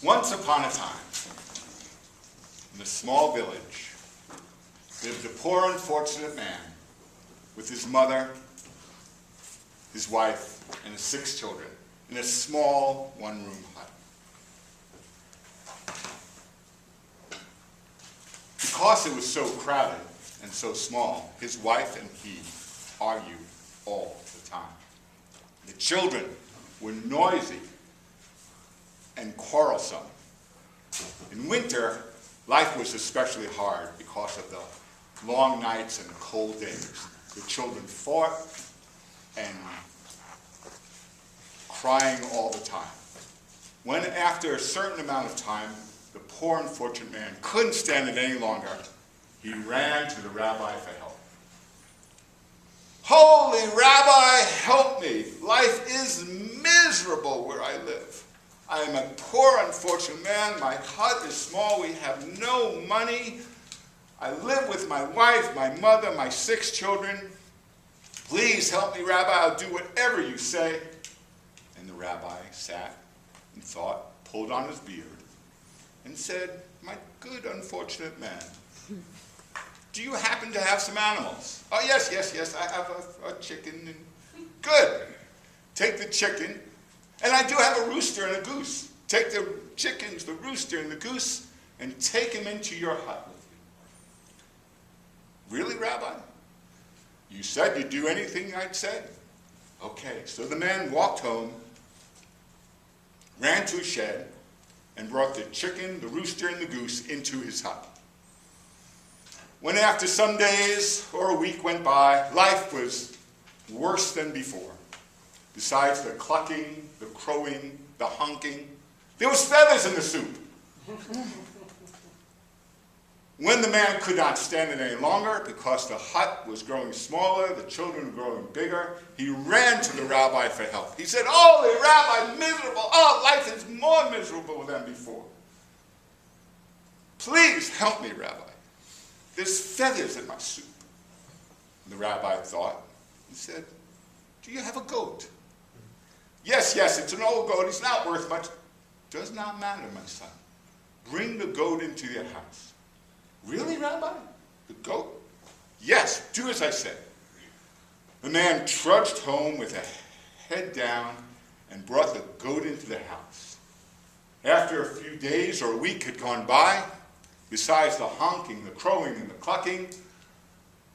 Once upon a time, in a small village, lived a poor, unfortunate man with his mother, his wife, and his 6 children in a small one-room hut. Because it was so crowded and so small, his wife and he argued all the time. The children were noisy and quarrelsome. In winter, life was especially hard because of the long nights and cold days. The children fought and crying all the time. When after a certain amount of time, the poor unfortunate man couldn't stand it any longer, he ran to the rabbi for help. "Holy Rabbi, help me! Life is miserable where I live. I am a poor, unfortunate man. My hut is small. We have no money. I live with my wife, my mother, my 6 children. Please help me, Rabbi. I'll do whatever you say." And the rabbi sat and thought, pulled on his beard, and said, "My good, unfortunate man, do you happen to have some animals?" "Oh, yes. I have a chicken." "Good. Take the chicken. And I do have a rooster and a goose. Take the chickens, the rooster, and the goose, and take them into your hut with you." "Really, Rabbi? You said you'd do anything I'd said." "Okay." So the man walked home, ran to a shed, and brought the chicken, the rooster, and the goose into his hut. When after some days or a week went by, life was worse than before. Besides the clucking, the crowing, the honking, there was feathers in the soup. When the man could not stand it any longer because the hut was growing smaller, the children were growing bigger, he ran to the rabbi for help. He said, "Holy Rabbi, miserable. Oh, life is more miserable than before. Please help me, Rabbi. There's feathers in my soup." And the rabbi thought. He said, "Do you have a goat?" Yes, it's an old goat. It's not worth much." "Does not matter, my son. Bring the goat into your house." "Really, Rabbi? The goat?" "Yes, do as I said." The man trudged home with a head down and brought the goat into the house. After a few days or a week had gone by, besides the honking, the crowing, and the clucking,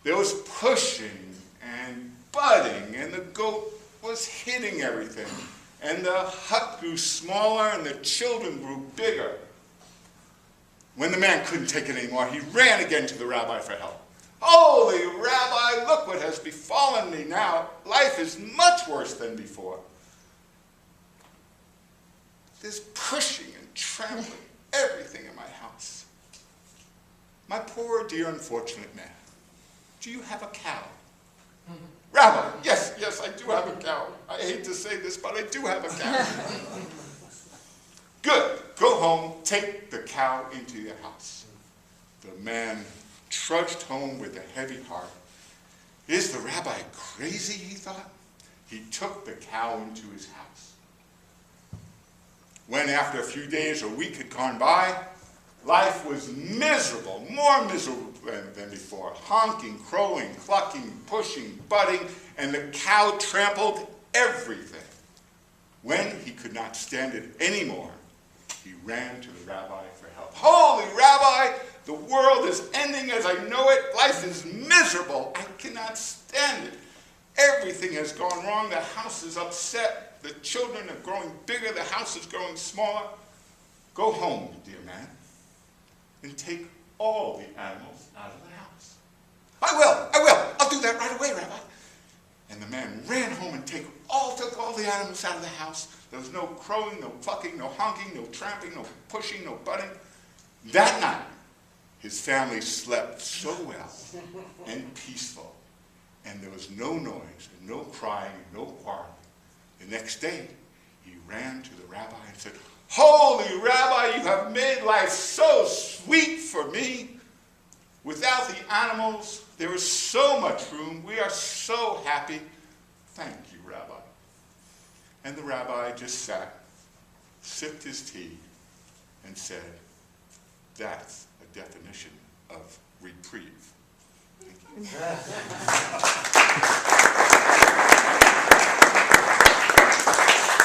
there was pushing and butting, and the goat was hitting everything, and the hut grew smaller, and the children grew bigger. When the man couldn't take it anymore, he ran again to the rabbi for help. "Holy Rabbi, look what has befallen me now. Life is much worse than before. There's pushing and trampling everything in my house. My poor, dear, unfortunate man, do you have a cow?" "Rabbi, yes, I do have a cow. I hate to say this, but I do have a cow." "Good. Go home, take the cow into your house." The man trudged home with a heavy heart. "Is the rabbi crazy?" he thought. He took the cow into his house. When after a few days or a week had gone by, life was miserable, more miserable than before. Honking, crowing, clucking, pushing, butting, and the cow trampled everything. When he could not stand it anymore, he ran to the rabbi for help. "Holy Rabbi, the world is ending as I know it. Life is miserable. I cannot stand it. Everything has gone wrong. The house is upset. The children are growing bigger. The house is growing smaller. Go home, dear man, and take all the animals out of the house." I will. I'll do that right away, Rabbi." And the man ran home and took all the animals out of the house. There was no crowing, no clucking, no honking, no tramping, no pushing, no butting. That night, his family slept so well and peaceful, and there was no noise, and no crying, and no quarreling. The next day, he ran to the rabbi and said, "Holy Rabbi, you have made life so sweet for me. Without the animals, there is so much room. We are so happy. Thank you, Rabbi." And the rabbi just sat, sipped his tea, and said, that's a definition of reprieve. Thank you.